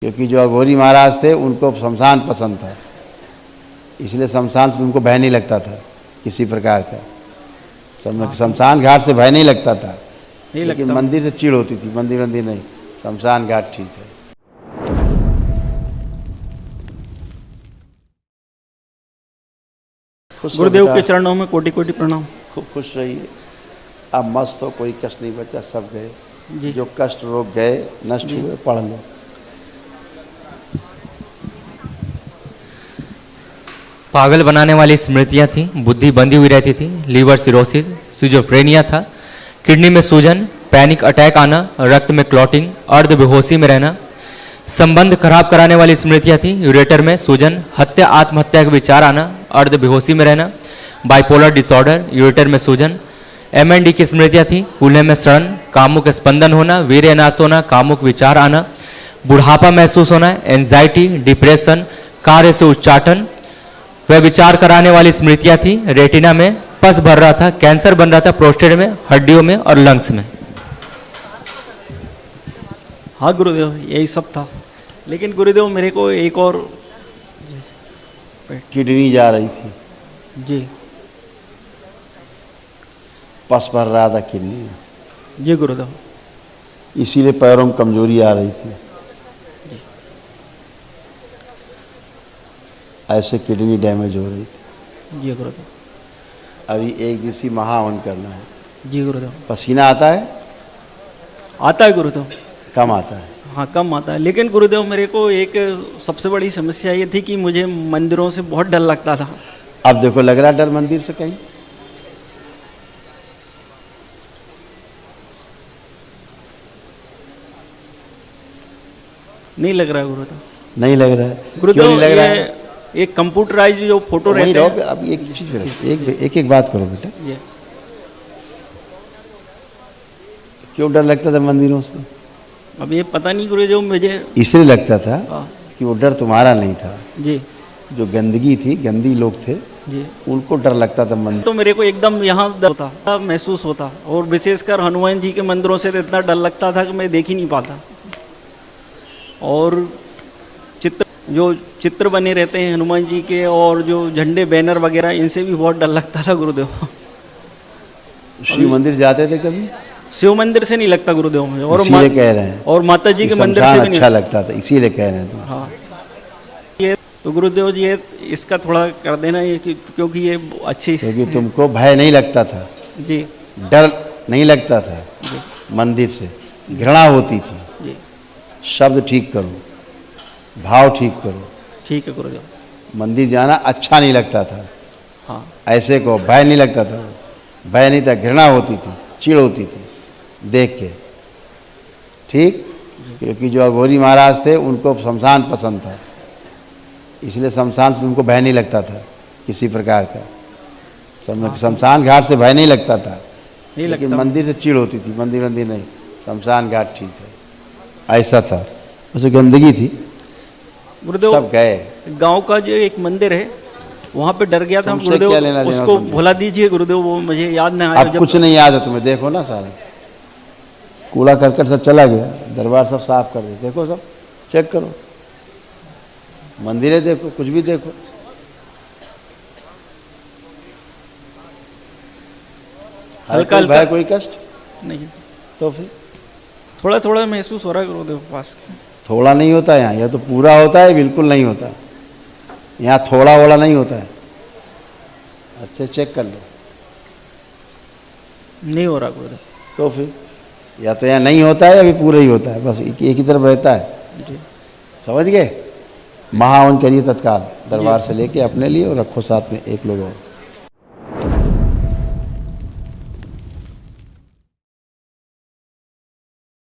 क्योंकि जो अघोरी महाराज थे उनको शमशान पसंद था, इसलिए शमशान से उनको भय नहीं लगता था किसी प्रकार का। शमशान घाट से भय नहीं लगता था, लेकिन मंदिर से चिढ़ होती थी। मंदिर नहीं, शमशान घाट ठीक है। गुरुदेव के चरणों में कोटि कोटि प्रणाम। खूब खुश रहिए। अब मस्त हो, कोई कष्ट नहीं बचा, सब गए जी। जो कष्ट रोग गए, नष्ट हुए, पढ़ लो। पागल बनाने वाली स्मृतियां थी, बुद्धि बंधी हुई रहती थी, लीवर सिरोसिस, सिजोफ्रेनिया था, किडनी में सूजन, पैनिक अटैक आना, रक्त में क्लॉटिंग, अर्ध बेहोशी में रहना, संबंध खराब कराने वाली स्मृतियां थी, यूरेटर में सूजन, हत्या आत्महत्या का विचार आना, अर्ध बेहोशी में रहना, बाइपोलर डिसऑर्डर, यूरेटर में सूजन, MND की स्मृतियां थी, कूल्हे में सड़न, कामुक स्पंदन होना, वीर्यनाश होना, कामुक विचार आना, बुढ़ापा महसूस होना, एंजाइटी, डिप्रेशन, कार्य से उच्चाटन, वह विचार कराने वाली स्मृतियां थी। रेटिना में पस भर रहा था, कैंसर बन रहा था प्रोस्टेट में, हड्डियों में और लंग्स में। हाँ गुरुदेव, यही सब था। लेकिन गुरुदेव मेरे को एक और किडनी जा रही थी जी पस भर रहा था किडनी में, जी गुरुदेव, इसीलिए पैरों में कमजोरी आ रही थी। ऐसे किडनी डैमेज हो रही थी। जी गुरुदेव। अभी एक दिवसीय महाहवन करना है। जी गुरुदेव। पसीना आता है? आता है गुरुदेव। कम आता है? हाँ कम आता है। लेकिन गुरुदेव मेरे को एक सबसे बड़ी समस्या ये थी कि मुझे मंदिरों से बहुत डर लगता था। अब देखो, लग रहा डर मंदिर से कहीं? नहीं लग रहा है गुरुदेव। नहीं लग रहा है? गुरुदेव क्यों नहीं लग रहा है? एक कंप्यूटराइज जो फोटो रहते हैं। अब एक चीज एक बात करो बेटा, क्यों डर लगता था मंदिरों से? अब ये पता नहीं गुरुदेव, मुझे इसलिए लगता था कि वो डर तुम्हारा नहीं था जी, जो गंदगी थी, गंदी लोग थे जी, उनको डर लगता था मंदिर। तो मेरे को एकदम यहाँ डर होता महसूस होता, और विशेषकर हनुमान जी के मंदिरों से तो इतना डर लगता था कि मैं देख ही नहीं पाता। और चित्र बने रहते हैं हनुमान जी के, और जो झंडे बैनर वगैरह, इनसे भी बहुत डर लगता था गुरुदेव। शिव मंदिर जाते थे कभी? शिव मंदिर से नहीं लगता गुरुदेव मुझे, और इसीलिए कह रहे हैं। और माता जी के मंदिर से भी अच्छा लगता था, इसीलिए कह रहे हैं तुम। हाँ, ये तो गुरुदेव जी ये इसका थोड़ा कर देना ये, क्योंकि ये अच्छी, क्योंकि तुमको भय नहीं लगता था जी, डर नहीं लगता था जी, मंदिर से, घृणा होती थी। जी, शब्द ठीक करो, भाव ठीक करो। ठीक है गुरुदेव। मंदिर जाना अच्छा नहीं लगता था। हाँ ऐसे को भय नहीं लगता था, भय नहीं था, घृणा होती थी, चिढ़ होती थी देख के। ठीक? क्योंकि जो अघोरी महाराज थे उनको शमशान पसंद था, इसलिए शमशान से उनको भय नहीं लगता था किसी प्रकार का। शमशान घाट से भय नहीं लगता था, लेकिन मंदिर से चिढ़ होती थी। मंदिर नहीं, शमशान घाट ठीक है। ऐसा था, उसमें गंदगी थी। गुरुदेव सब गए। गांव का जो एक मंदिर है वहाँ पे डर गया था गुरुदेव, उसको भुला दीजिए गुरुदेव, वो मुझे याद नहीं आया। अब कुछ नहीं याद है तुम्हें? देखो ना, सारा कूड़ा करकट सब चला गया, दरबार सब साफ कर दे, देखो सब चेक करो, मंदिरें देखो, कुछ भी देखो। हल्का भय, कोई कष्ट नहीं, तो फिर थोड़ा थोड़ा महसूस हो रहा है गुरुदेव पास। थोड़ा नहीं होता यहाँ, यह तो पूरा होता है, बिल्कुल नहीं होता यहाँ, थोड़ा वोड़ा नहीं होता है। अच्छे चेक कर लो, नहीं हो रहा गुरुदेव। तो फिर या तो यहाँ नहीं होता है या भी पूरा ही होता है, बस एक ही तरफ रहता है जी। समझ गए? महाहवन करिए तत्काल, दरबार से लेके अपने लिए और रखो साथ में एक लोग और।